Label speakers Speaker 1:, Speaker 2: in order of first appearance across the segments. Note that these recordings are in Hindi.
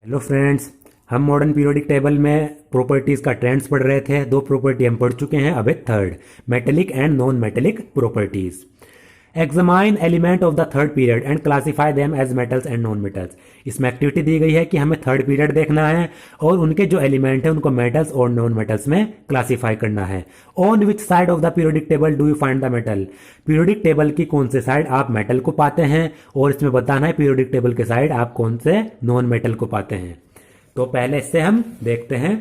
Speaker 1: Hello friends. हम मॉडर्न पीरियोडिक टेबल में प्रॉपर्टीज़ का ट्रेंड्स पढ़ रहे थे। दो प्रॉपर्टी हम पढ़ चुके हैं, अब एक third, metallic and non metallic properties. Examine element of the third period and classify them as metals and non metals. इसमें एक्टिविटी दी गई है कि हमें थर्ड पीरियड देखना है और उनके जो एलिमेंट है उनको मेटल्स और नॉन मेटल्स में क्लासीफाई करना है। On which side of the periodic table do you find the metal. Periodic table की कौन से साइड आप मेटल को पाते हैं, और इसमें बताना है पीरियोडिक टेबल के साइड आप कौन से नॉन मेटल को पाते हैं। तो पहले इससे हम देखते हैं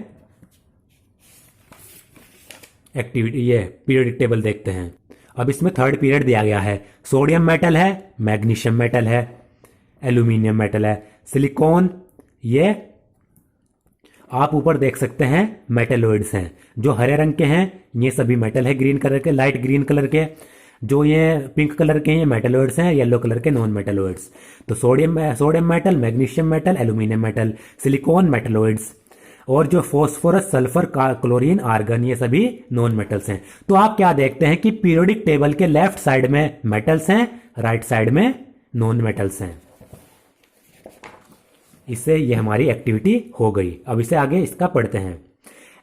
Speaker 1: एक्टिविटी, ये पीरियोडिक टेबल देखते हैं। अब इसमें थर्ड पीरियड दिया गया है। सोडियम मेटल है, मैग्नीशियम मेटल है, एल्यूमिनियम मेटल है, सिलिकॉन, ये आप ऊपर देख सकते हैं मेटलॉइड्स हैं। जो हरे रंग के हैं ये सभी मेटल है, ग्रीन कलर के, लाइट ग्रीन कलर के। जो ये पिंक कलर के हैं ये मेटलॉइड्स हैं, येलो कलर के नॉन मेटलॉइड्स। तो sodium metal, magnesium metal, aluminium metal, silicon metalloids, और जो फॉस्फोरस, सल्फर, क्लोरीन, आर्गन, ये सभी नॉन मेटल्स हैं। तो आप क्या देखते हैं कि पीरियोडिक टेबल के लेफ्ट साइड में मेटल्स हैं, राइट साइड में नॉन मेटल्स हैं। इससे ये हमारी एक्टिविटी हो गई। अब इसे आगे इसका पढ़ते हैं।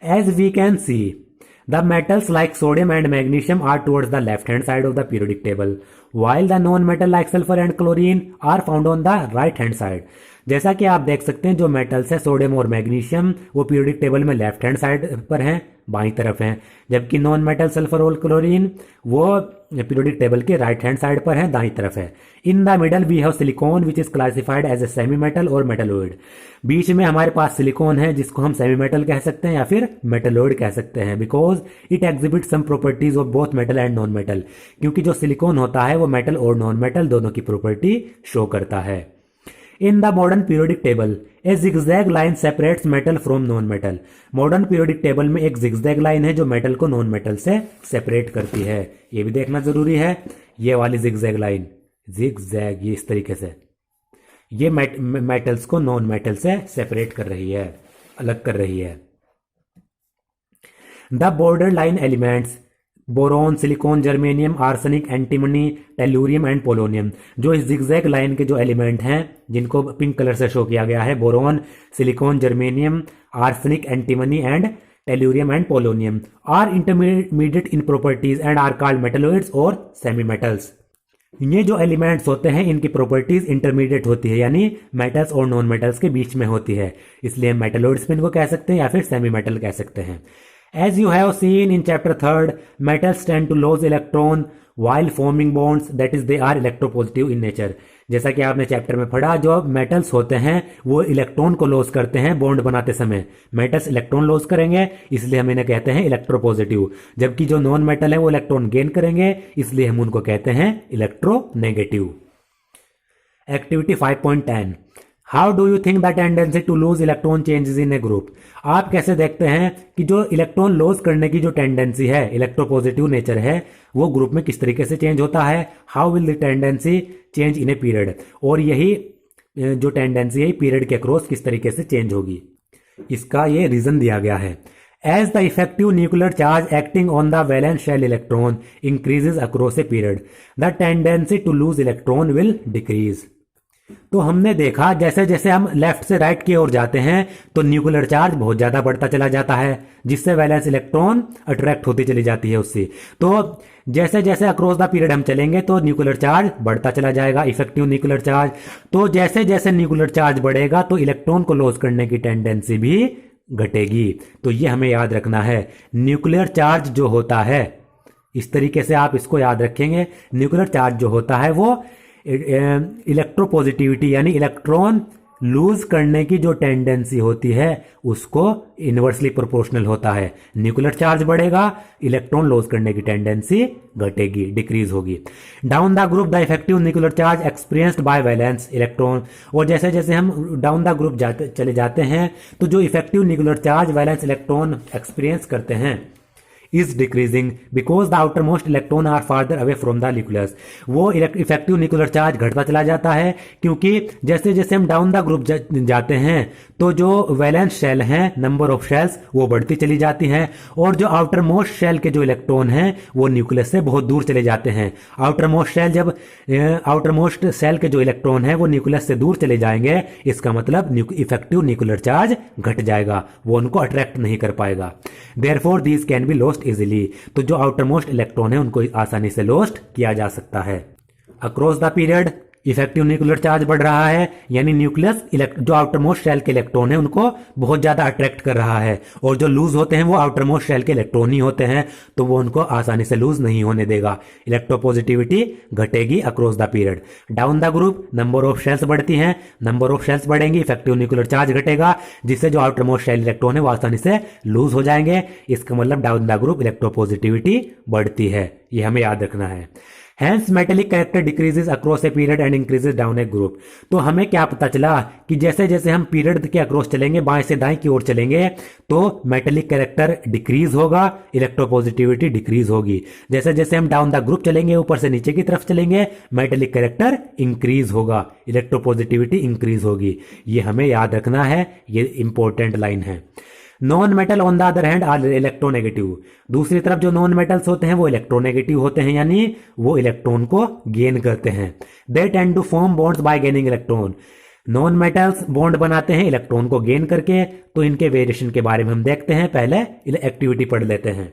Speaker 1: As we can see the metals like sodium and magnesium are towards the left hand side of the periodic table, while the non metal like sulfur and chlorine are found on the right hand side। जैसा कि आप देख सकते हैं जो मेटल्स है सोडियम और मैग्नीशियम वो पीरियोडिक टेबल में लेफ्ट हैंड साइड पर हैं, बाईं तरफ हैं, जबकि नॉन मेटल सल्फर और क्लोरीन वो पीरियोडिक टेबल के राइट हैंड साइड पर हैं, दाईं तरफ है। In the middle we have silicon which is classified as a semi metal or metalloid. बीच में हमारे पास सिलिकॉन है जिसको हम सेमी मेटल कह सकते हैं या फिर मेटलॉइड कह सकते हैं, because it exhibit some properties of both metal and non metal. क्योंकि जो सिलिकॉन होता है वो मेटल और नॉन मेटल दोनों की प्रॉपर्टी शो करता है। In the modern periodic table A zigzag line separates metal from non metal. Modern periodic table में एक जिगजैग लाइन है जो मेटल को नॉन मेटल से सेपरेट करती है। ये भी देखना जरूरी है। ये वाली जिगजैग लाइन, जिगजैग, ये इस तरीके से ये मेटल्स को नॉन मेटल से सेपरेट कर रही है, अलग कर रही है। The border line elements boron, silicon, germanium, arsenic, antimony, tellurium and polonium. जो इस जिगजैग लाइन के जो एलिमेंट हैं जिनको पिंक कलर से शो किया गया है, boron, silicon, germanium, arsenic, antimony and tellurium and polonium, are intermediate in properties and are called metalloids or semi metals. ये जो एलिमेंट्स होते हैं इनकी प्रॉपर्टीज इंटरमीडिएट होती है, यानी मेटल्स और नॉन मेटल्स के बीच में होती है, इसलिए मेटलॉइड्स भी इनको कह सकते हैं या फिर सेमी मेटल कह सकते हैं। As you have seen in chapter 3rd, metals tend to lose electron while forming bonds, that is they are electropositive in nature। जैसा कि आपने चैप्टर में पढ़ा, जो मेटल्स होते हैं वो इलेक्ट्रॉन को लॉस करते हैं बॉन्ड बनाते समय। मेटल्स इलेक्ट्रॉन लॉस करेंगे इसलिए हम इन्हें कहते हैं इलेक्ट्रोपॉजिटिव, जबकि जो नॉन मेटल है वो इलेक्ट्रॉन गेन करेंगे इसलिए हम उनको कहते हैं electronegative. Activity 5.10, how do you think the tendency to lose electron changes in a group. आप कैसे देखते हैं कि जो इलेक्ट्रॉन लॉस करने की जो टेंडेंसी है, इलेक्ट्रोपॉजिटिव नेचर है, वो ग्रुप में किस तरीके से चेंज होता है। How will the tendency change in a period, और यही जो टेंडेंसी है पीरियड के अक्रॉस किस तरीके से चेंज होगी, इसका ये रीजन दिया गया है। As the effective nuclear charge acting on the valence shell electron increases across a period, the tendency to lose electron will decrease. तो हमने देखा जैसे जैसे हम लेफ्ट से राइट की ओर जाते हैं तो न्यूक्लियर चार्ज बहुत ज्यादा बढ़ता चला जाता है, जिससे वैलेंस इलेक्ट्रॉन अट्रैक्ट होती चली जाती है उससे। तो जैसे जैसे अक्रॉस द पीरियड हम चलेंगे तो न्यूक्लियर चार्ज बढ़ता चला जाएगा, इफेक्टिव न्यूक्लियर चार्ज। तो जैसे जैसे न्यूक्लियर चार्ज बढ़ेगा तो इलेक्ट्रॉन को लॉस करने की टेंडेंसी भी घटेगी। तो ये हमें याद रखना है। न्यूक्लियर चार्ज जो होता है, इस तरीके से आप इसको याद रखेंगे, न्यूक्लियर चार्ज जो होता है वो इलेक्ट्रोपॉजिटिविटी यानी इलेक्ट्रॉन लूज करने की जो टेंडेंसी होती है उसको इनवर्सली प्रोपोर्शनल होता है। न्यूक्लियर चार्ज बढ़ेगा, इलेक्ट्रॉन लॉस करने की टेंडेंसी घटेगी, डिक्रीज होगी। Down the group the effective nuclear charge experienced bye valence electron, और जैसे जैसे हम डाउन द ग्रुप चले जाते हैं तो जो effective nuclear charge valence electron experience करते हैं is decreasing because the outermost electron are farther away from the nucleus। वो इफेक्टिव न्यूक्लियर चार्ज घटता चला जाता है, क्योंकि जैसे जैसे हम डाउन द ग्रुप जाते हैं तो जो वैलेंस शेल हैं, नंबर ऑफ शेल्स वो बढ़ती चली जाती हैं, और जो आउटर मोस्ट शेल के जो इलेक्ट्रॉन हैं वो न्यूक्लियस से बहुत दूर चले जाते हैं। आउटर मोस्ट शेल के जो इलेक्ट्रॉन हैं वो न्यूक्लियस से दूर चले जाएंगे, इसका मतलब इफेक्टिव न्यूक्लियर चार्ज घट जाएगा, वो उनको अट्रैक्ट नहीं कर पाएगा। Therefore these can be lost easily. तो जो आउटर मोस्ट इलेक्ट्रॉन है उनको आसानी से लॉस्ट किया जा सकता है। Across the period effective nuclear charge बढ़ रहा है, यानी न्यूक्लियस जो आउटर मोस्ट शेल के इलेक्ट्रॉन है उनको बहुत ज्यादा अट्रैक्ट कर रहा है, और जो लूज होते हैं वो आउटर मोस्ट शेल के इलेक्ट्रॉन ही होते हैं, तो वो उनको आसानी से लूज नहीं होने देगा। इलेक्ट्रोपॉजिटिविटी घटेगी across the period. Down the group number of shells बढ़ती हैं, नंबर ऑफ शेल्स बढ़ेंगी, इफेक्टिव न्यूक्लियर चार्ज घटेगा, जिससे जो आउटर मोस्ट शेल इलेक्ट्रॉन है वो आसानी से लूज हो जाएंगे। इसका मतलब डाउन द ग्रुप इलेक्ट्रोपॉजिटिविटी बढ़ती है, ये हमें याद रखना है। Hence metallic character decreases across a period and increases down A group. तो हमें क्या पता चला कि जैसे जैसे हम पीरियड के अक्रॉस चलेंगे, बाएं से दाएं की ओर चलेंगे, तो मेटेलिक कैरेक्टर डिक्रीज होगा, इलेक्ट्रोपॉजिटिविटी डिक्रीज होगी। जैसे जैसे हम डाउन द ग्रुप चलेंगे, ऊपर से नीचे की तरफ चलेंगे, मेटेलिक कैरेक्टर इंक्रीज होगा, इलेक्ट्रोपॉजिटिविटी इंक्रीज होगी। ये हमें याद रखना है, ये इंपॉर्टेंट लाइन है। Non metal on the other hand are electronegative. दूसरी तरफ जो नॉन मेटल्स होते हैं वो इलेक्ट्रोनेगेटिव होते हैं, यानी वो इलेक्ट्रॉन को गेन करते हैं। They tend to form bonds by gaining electron. Non metals bond बनाते हैं इलेक्ट्रॉन को गेन करके। तो इनके वेरिएशन के बारे में हम देखते हैं, पहले एक्टिविटी पढ़ लेते हैं।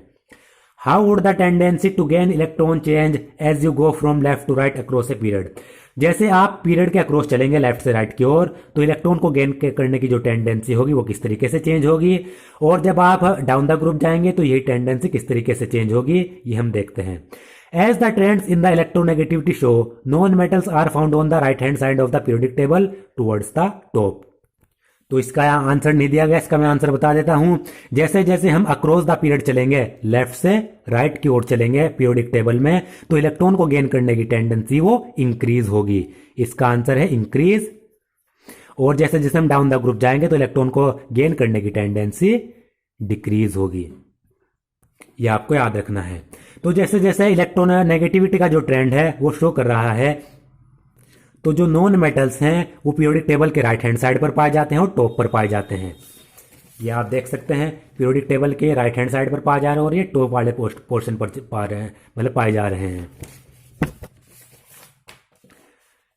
Speaker 1: How would the tendency to gain electron change as you go from left to right across a period. जैसे आप पीरियड के अक्रॉस चलेंगे लेफ्ट से राइट की ओर, तो इलेक्ट्रॉन को गेन करने की जो टेंडेंसी होगी वो किस तरीके से चेंज होगी, और जब आप डाउन द ग्रुप जाएंगे तो यही टेंडेंसी किस तरीके से चेंज होगी, ये हम देखते हैं। As the trends in the electronegativity show, non metals are found on the right hand side of the periodic table towards the top. तो इसका आंसर नहीं दिया गया, इसका मैं आंसर बता देता हूं। जैसे जैसे हम अक्रॉस द पीरियड चलेंगे, लेफ्ट से राइट की ओर चलेंगे पीरियोडिक टेबल में, तो इलेक्ट्रॉन को गेन करने की टेंडेंसी वो इंक्रीज होगी। इसका आंसर है इंक्रीज। और जैसे जैसे हम डाउन द ग्रुप जाएंगे तो इलेक्ट्रॉन को गेन करने की टेंडेंसी डिक्रीज होगी। यह आपको याद रखना है। तो जैसे जैसे इलेक्ट्रॉन नेगेटिविटी का जो ट्रेंड है वो शो कर रहा है, तो जो नॉन मेटल्स हैं वो पीरियोडिक टेबल के राइट हैंड साइड पर पाए जाते हैं और टॉप पर पाए जाते हैं। ये आप देख सकते हैं, पीरियोडिक टेबल के राइट हैंड साइड पर पाए जा रहे हैं और ये टॉप वाले पोर्शन पर पा रहे हैं, मतलब पाए जा रहे हैं।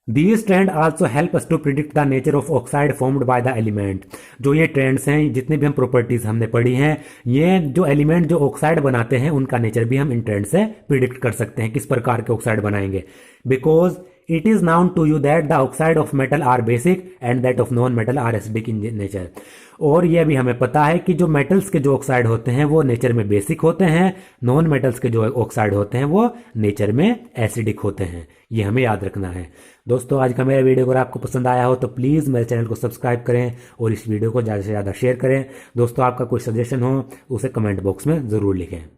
Speaker 1: These trends also help us to predict the nature of oxide formed by the element। जो ये ट्रेंड्स हैं, जितने भी हम प्रॉपर्टीज हमने पढ़ी हैं, ये जो एलिमेंट जो ऑक्साइड बनाते हैं उनका नेचर भी हम इन ट्रेंड से प्रिडिक्ट कर सकते हैं, किस प्रकार के ऑक्साइड बनाएंगे। Because it is known to you that the oxide of metal are basic and that of non metal are acidic in nature. और यह भी हमें पता है कि जो मेटल्स के जो ऑक्साइड होते हैं वो नेचर में बेसिक होते हैं, नॉन मेटल्स के जो ऑक्साइड होते हैं वो नेचर में एसिडिक होते हैं। ये हमें याद रखना है। दोस्तों, आज का मेरा वीडियो अगर आपको पसंद आया हो तो प्लीज़ मेरे चैनल को सब्सक्राइब करें और इस वीडियो को ज़्यादा से ज़्यादा शेयर करें। दोस्तों, आपका कोई सजेशन हो उसे कमेंट बॉक्स में ज़रूर लिखें।